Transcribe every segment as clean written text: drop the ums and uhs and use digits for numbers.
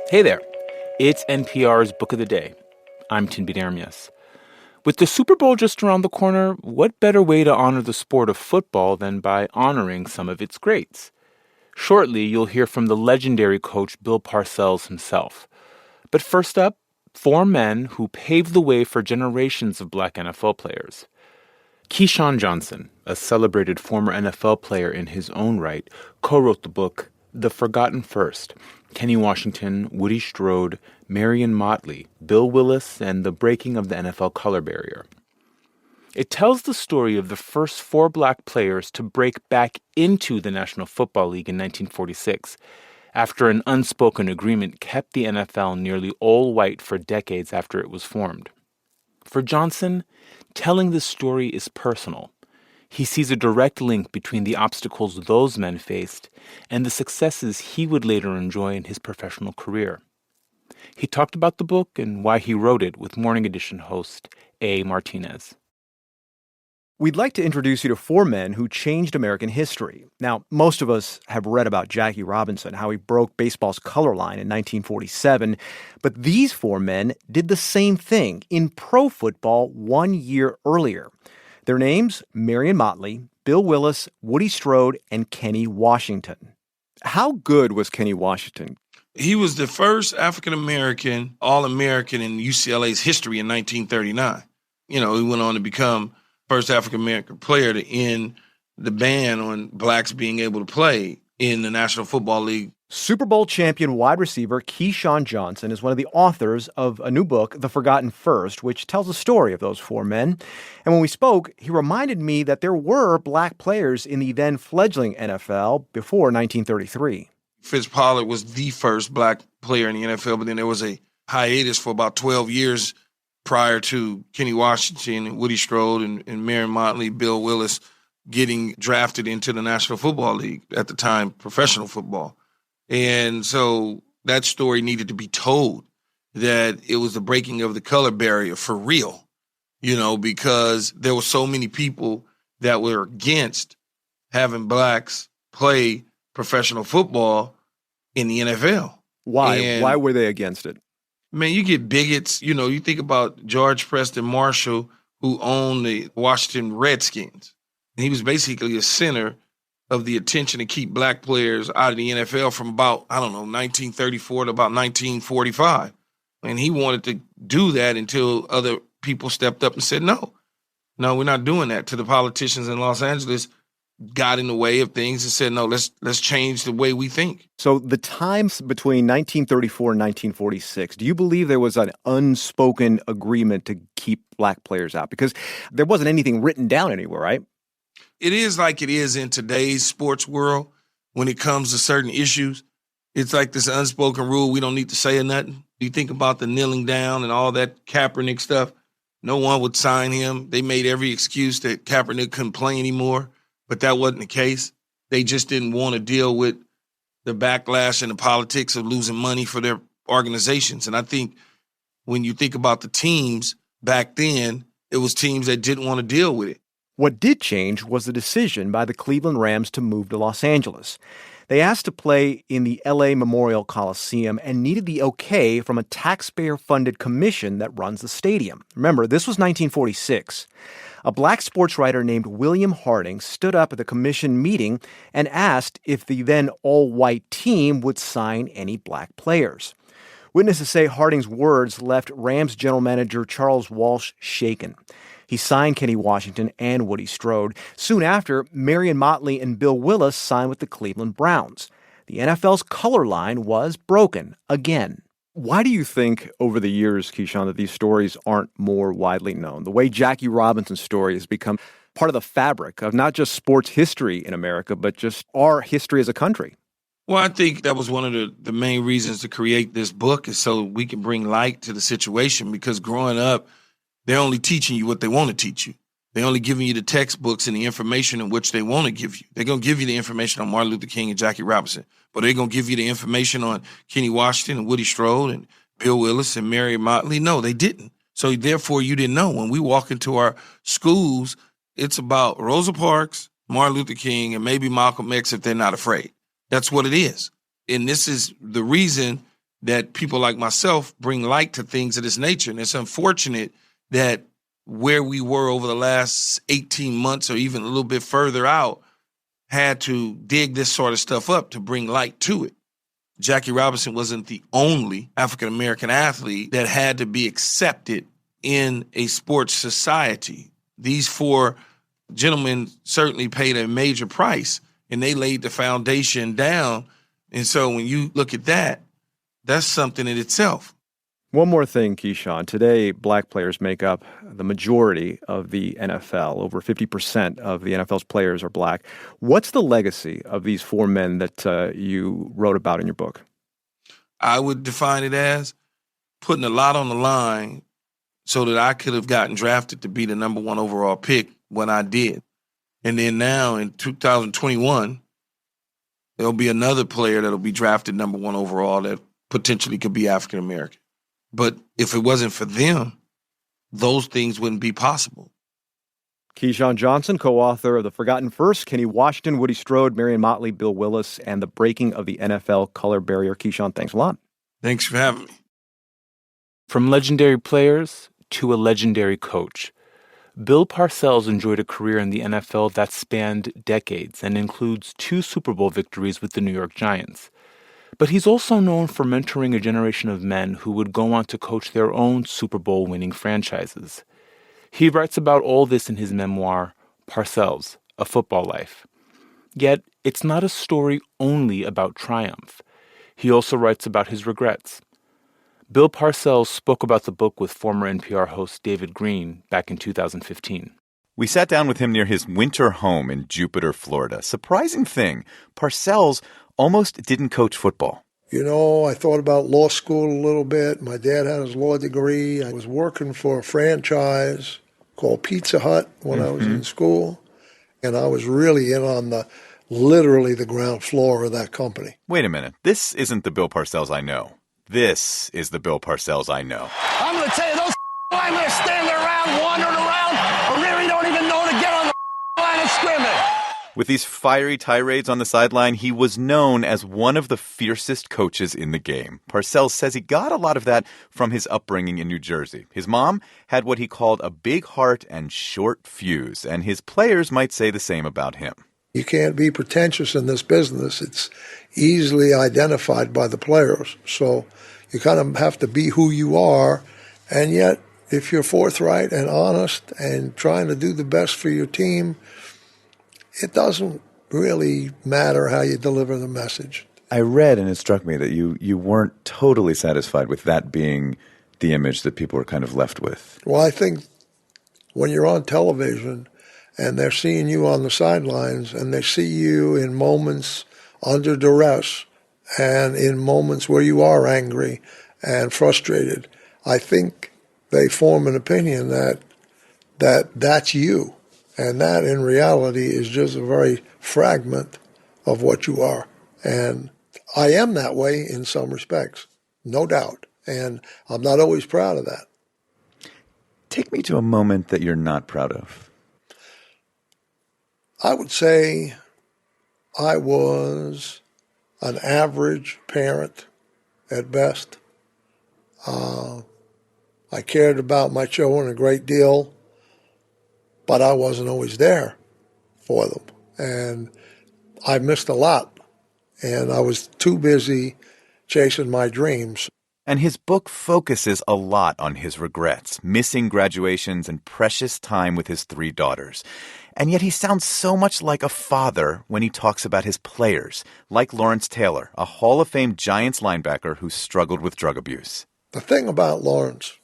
Hey there. It's NPR's Book of the Day. I'm Tinbit Ermias. With the Super Bowl just around the corner, what better way to honor the sport of football than by honoring some of its greats? Shortly, you'll hear from the legendary coach Bill Parcells himself. But first up, four men who paved the way for generations of black NFL players. Keyshawn Johnson, a celebrated former NFL player in his own right, co-wrote the book The Forgotten First: Kenny Washington, Woody Strode, Marion Motley, Bill Willis, and the Breaking of the NFL Color Barrier. It tells the story of the first four black players to break back into the National Football League in 1946, after an unspoken agreement kept the NFL nearly all white for decades after it was formed. For Johnson, telling this story is personal. He sees a direct link between the obstacles those men faced and the successes he would later enjoy in his professional career. He talked about the book and why he wrote it with Morning Edition host A. Martinez. We'd like to introduce you to four men who changed American history. Now, most of us have read about Jackie Robinson, how he broke baseball's color line in 1947. But these four men did the same thing in pro football 1 year earlier. Their names, Marion Motley, Bill Willis, Woody Strode, and Kenny Washington. How good was Kenny Washington? He was the first African-American All-American in UCLA's history in 1939. He went on to become first African-American player to end the ban on blacks being able to play in the National Football League. Super Bowl champion wide receiver Keyshawn Johnson is one of the authors of a new book, The Forgotten First, which tells the story of those four men. And when we spoke, he reminded me that there were black players in the then fledgling NFL before 1933. Fitz Pollard was the first black player in the NFL, but then there was a hiatus for about 12 years prior to Kenny Washington and Woody Strode and Marion Motley, Bill Willis getting drafted into the National Football League, at the time professional football. And so that story needed to be told, that it was the breaking of the color barrier for real, because there were so many people that were against having blacks play professional football in the NFL. Why? And, why were they against it? Man, you get bigots. You think about George Preston Marshall, who owned the Washington Redskins. And he was basically a center of the attention to keep black players out of the NFL from about, 1934 to about 1945. And he wanted to do that until other people stepped up and said, no, we're not doing that. To the politicians in Los Angeles got in the way of things and said, no, let's change the way we think. So the times between 1934 and 1946, do you believe there was an unspoken agreement to keep black players out? Because there wasn't anything written down anywhere, right? It is like it is in today's sports world when it comes to certain issues. It's like this unspoken rule, we don't need to say nothing. You think about the kneeling down and all that Kaepernick stuff. No one would sign him. They made every excuse that Kaepernick couldn't play anymore, but that wasn't the case. They just didn't want to deal with the backlash and the politics of losing money for their organizations. And I think when you think about the teams back then, it was teams that didn't want to deal with it. What did change was the decision by the Cleveland Rams to move to Los Angeles. They asked to play in the LA Memorial Coliseum and needed the okay from a taxpayer-funded commission that runs the stadium. Remember, this was 1946. A black sports writer named William Harding stood up at the commission meeting and asked if the then all-white team would sign any black players. Witnesses say Harding's words left Rams general manager Charles Walsh shaken. He signed Kenny Washington and Woody Strode. Soon after, Marion Motley and Bill Willis signed with the Cleveland Browns. The NFL's color line was broken again. Why do you think over the years, Keyshawn, that these stories aren't more widely known? The way Jackie Robinson's story has become part of the fabric of not just sports history in America, but just our history as a country. Well, I think that was one of the main reasons to create this book, is so we can bring light to the situation, because growing up, they're only teaching you what they want to teach you. They're only giving you the textbooks and the information in which they want to give you. They're going to give you the information on Martin Luther King and Jackie Robinson, but they're going to give you the information on Kenny Washington and Woody Strode and Bill Willis and Marion Motley. No, they didn't. So therefore, you didn't know. When we walk into our schools, it's about Rosa Parks, Martin Luther King, and maybe Malcolm X if they're not afraid. That's what it is. And this is the reason that people like myself bring light to things of this nature. And it's unfortunate that where we were over the last 18 months or even a little bit further out had to dig this sort of stuff up to bring light to it. Jackie Robinson wasn't the only African-American athlete that had to be accepted in a sports society. These four gentlemen certainly paid a major price, and they laid the foundation down. And so when you look at that, that's something in itself. One more thing, Keyshawn. Today, black players make up the majority of the NFL. Over 50% of the NFL's players are black. What's the legacy of these four men that you wrote about in your book? I would define it as putting a lot on the line so that I could have gotten drafted to be the number one overall pick when I did. And then now in 2021, there'll be another player that'll be drafted number one overall that potentially could be African American. But if it wasn't for them, those things wouldn't be possible. Keyshawn Johnson, co-author of The Forgotten First, Kenny Washington, Woody Strode, Marion Motley, Bill Willis, and The Breaking of the NFL Color Barrier. Keyshawn, thanks a lot. Thanks for having me. From legendary players to a legendary coach, Bill Parcells enjoyed a career in the NFL that spanned decades and includes 2 Super Bowl victories with the New York Giants. But he's also known for mentoring a generation of men who would go on to coach their own Super Bowl-winning franchises. He writes about all this in his memoir, Parcells, A Football Life. Yet, it's not a story only about triumph. He also writes about his regrets. Bill Parcells spoke about the book with former NPR host David Greene back in 2015. We sat down with him near his winter home in Jupiter, Florida. Surprising thing, Parcells almost didn't coach football. You know, I thought about law school a little bit. My dad had his law degree. I was working for a franchise called Pizza Hut when I was in school. And I was really in on literally the ground floor of that company. Wait a minute. This isn't the Bill Parcells I know. This is the Bill Parcells I know. I'm going to tell you, those linemen are standing around, wandering around, or really don't even know to get on the line of scrimmage. With these fiery tirades on the sideline, he was known as one of the fiercest coaches in the game. Parcells says he got a lot of that from his upbringing in New Jersey. His mom had what he called a big heart and short fuse, and his players might say the same about him. You can't be pretentious in this business. It's easily identified by the players. So you kind of have to be who you are, and yet if you're forthright and honest and trying to do the best for your team, it doesn't really matter how you deliver the message. I read, and it struck me that you weren't totally satisfied with that being the image that people were kind of left with. Well, I think when you're on television and they're seeing you on the sidelines and they see you in moments under duress and in moments where you are angry and frustrated, I think they form an opinion that's you. And that, in reality, is just a very fragment of what you are. And I am that way in some respects, no doubt. And I'm not always proud of that. Take me to a moment that you're not proud of. I would say I was an average parent at best. I cared about my children a great deal, but I wasn't always there for them. And I missed a lot. And I was too busy chasing my dreams. And his book focuses a lot on his regrets, missing graduations and precious time with his 3 daughters. And yet he sounds so much like a father when he talks about his players, like Lawrence Taylor, a Hall of Fame Giants linebacker who struggled with drug abuse. The thing about Lawrence,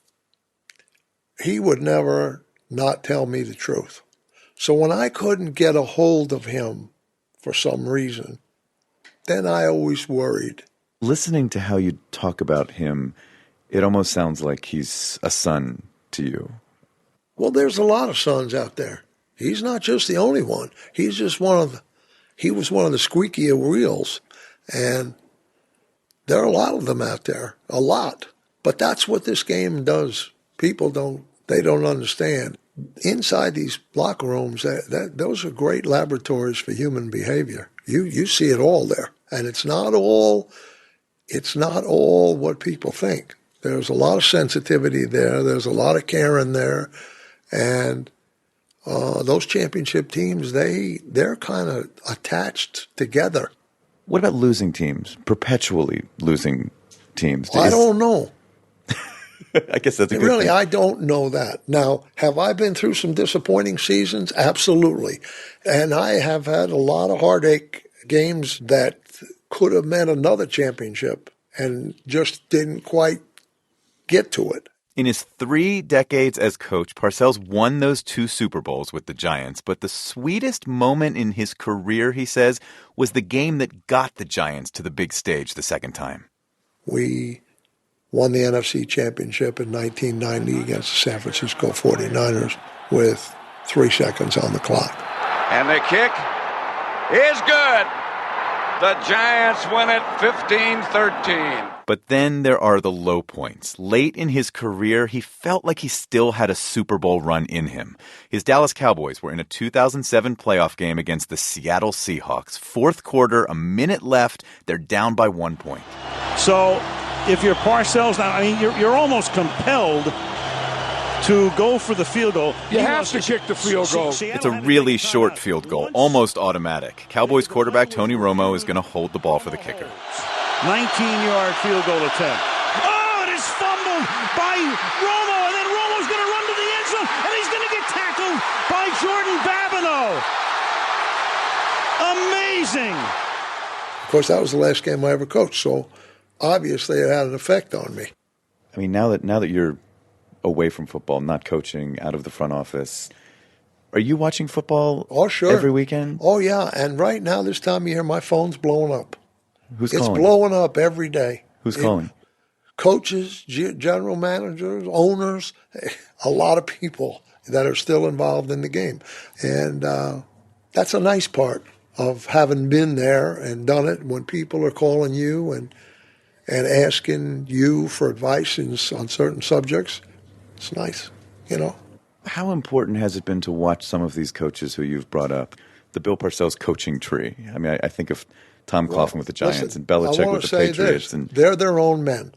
he would never not tell me the truth. So when I couldn't get a hold of him for some reason, then I always worried. Listening to how you talk about him, it almost sounds like he's a son to you. Well, there's a lot of sons out there. He's not just the only one. He's just he was one of the squeakier wheels. And there are a lot of them out there, a lot. But that's what this game does. People don't understand. Inside these locker rooms, those are great laboratories for human behavior. You see it all there. And it's not all it's not all what people think. There's a lot of sensitivity there. There's a lot of care in there. And those championship teams, they're kind of attached together. What about losing teams, perpetually losing teams? I don't know. I guess that's a good Really, thing. I don't know that. Now, have I been through some disappointing seasons? Absolutely. And I have had a lot of heartache games that could have meant another championship and just didn't quite get to it. In his 3 decades as coach, Parcells won those 2 Super Bowls with the Giants, but the sweetest moment in his career, he says, was the game that got the Giants to the big stage the second time. We won the NFC Championship in 1990 against the San Francisco 49ers with 3 seconds on the clock. And the kick is good. The Giants win it 15-13. But then there are the low points. Late in his career, he felt like he still had a Super Bowl run in him. His Dallas Cowboys were in a 2007 playoff game against the Seattle Seahawks. Fourth quarter, a minute left. They're down by 1 point. So if you're Parcells now, I mean, you're almost compelled to go for the field goal. You have to kick the field goal. It's a really short field goal, almost automatic. Cowboys quarterback Tony Romo is going to hold the ball for the kicker. 19-yard field goal attempt. Oh, it is fumbled by Romo, and then Romo's going to run to the end zone, and he's going to get tackled by Jordan Babineau. Amazing. Of course, that was the last game I ever coached, so obviously it had an effect on me. I mean, now that you're away from football, not coaching, out of the front office, are you watching football every weekend? Oh, yeah. And right now, this time of year, my phone's blowing up. Who's It's calling? blowing up every day. Who's calling? Coaches, general managers, owners, a lot of people that are still involved in the game. And that's a nice part of having been there and done it, when people are calling you and asking you for advice on certain subjects. It's nice, you know. How important has it been to watch some of these coaches who you've brought up? The Bill Parcells coaching tree. I mean, I think of Tom Coughlin with the Giants and Belichick with the Patriots. This. They're their own men.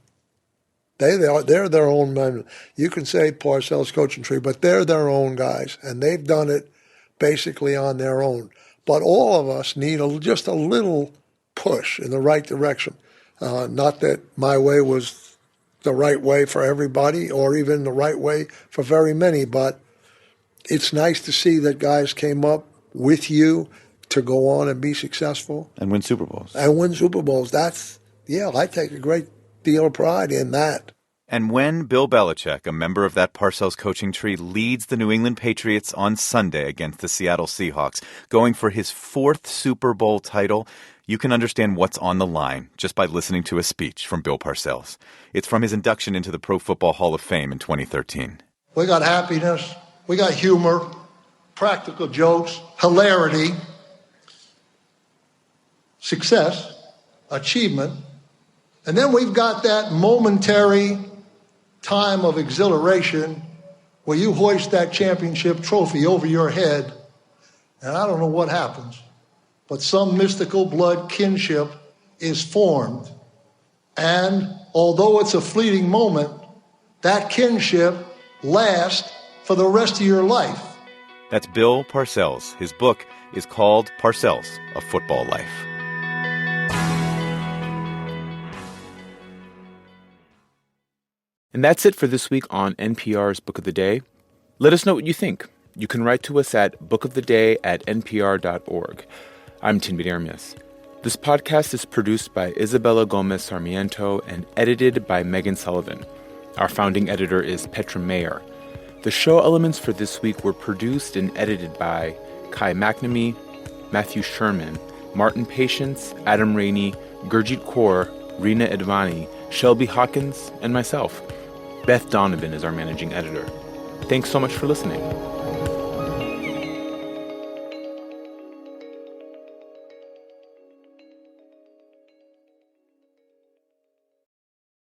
They're their own men. You can say Parcells coaching tree, but they're their own guys, and they've done it basically on their own. But all of us need just a little push in the right direction. Not that my way was the right way for everybody or even the right way for very many, but it's nice to see that guys came up with you to go on and be successful. And win Super Bowls. I take a great deal of pride in that. And when Bill Belichick, a member of that Parcells coaching tree, leads the New England Patriots on Sunday against the Seattle Seahawks, going for his 4th Super Bowl title, you can understand what's on the line just by listening to a speech from Bill Parcells. It's from his induction into the Pro Football Hall of Fame in 2013. We got happiness, we got humor, practical jokes, hilarity, success, achievement, and then we've got that momentary time of exhilaration where you hoist that championship trophy over your head, and I don't know what happens, but some mystical blood kinship is formed. And although it's a fleeting moment, that kinship lasts for the rest of your life. That's Bill Parcells. His book is called Parcells, A Football Life. And that's it for this week on NPR's Book of the Day. Let us know what you think. You can write to us at bookoftheday@npr.org. I'm Tinbit Ermias. This podcast is produced by Isabella Gomez Sarmiento and edited by Megan Sullivan. Our founding editor is Petra Mayer. The show elements for this week were produced and edited by Kai McNamee, Matthew Sherman, Martin Patience, Adam Rainey, Gurjit Kaur, Rina Advani, Shelby Hawkins, and myself. Beth Donovan is our managing editor. Thanks so much for listening.